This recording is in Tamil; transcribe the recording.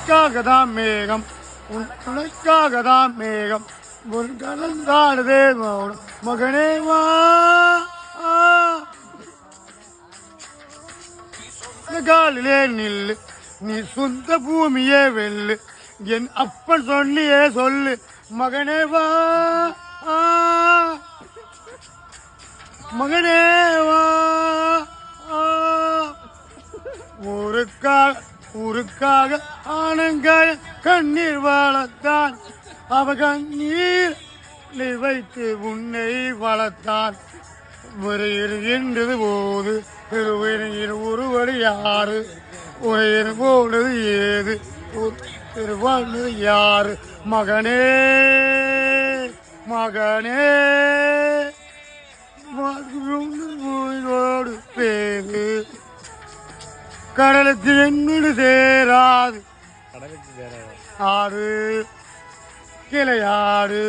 துணைக்காக தான் மேகம் உன் துணைக்காக தான் மேகம் ஒரு கலந்தாடுதே மகனே வா காலிலே நில்லு நீ சொந்த பூமியே வெல்லு என் அப்பன் சொல்லியே சொல்லு மகனே வா மகனே வா ஊருக்காக ஆனங்காய கண்ணீர் வாழத்தான் அவ கண்ணீர் வைத்து உன்னை வளர்த்தான் என்றது போது திருவினையில் ஒருவடி யாரு உரையின் போனது ஏது திருவாழ்ந்தது யாரு மகனே மகனே பேரு கடலுக்கு என்னோடு சேராது ஆறு கிளையாடு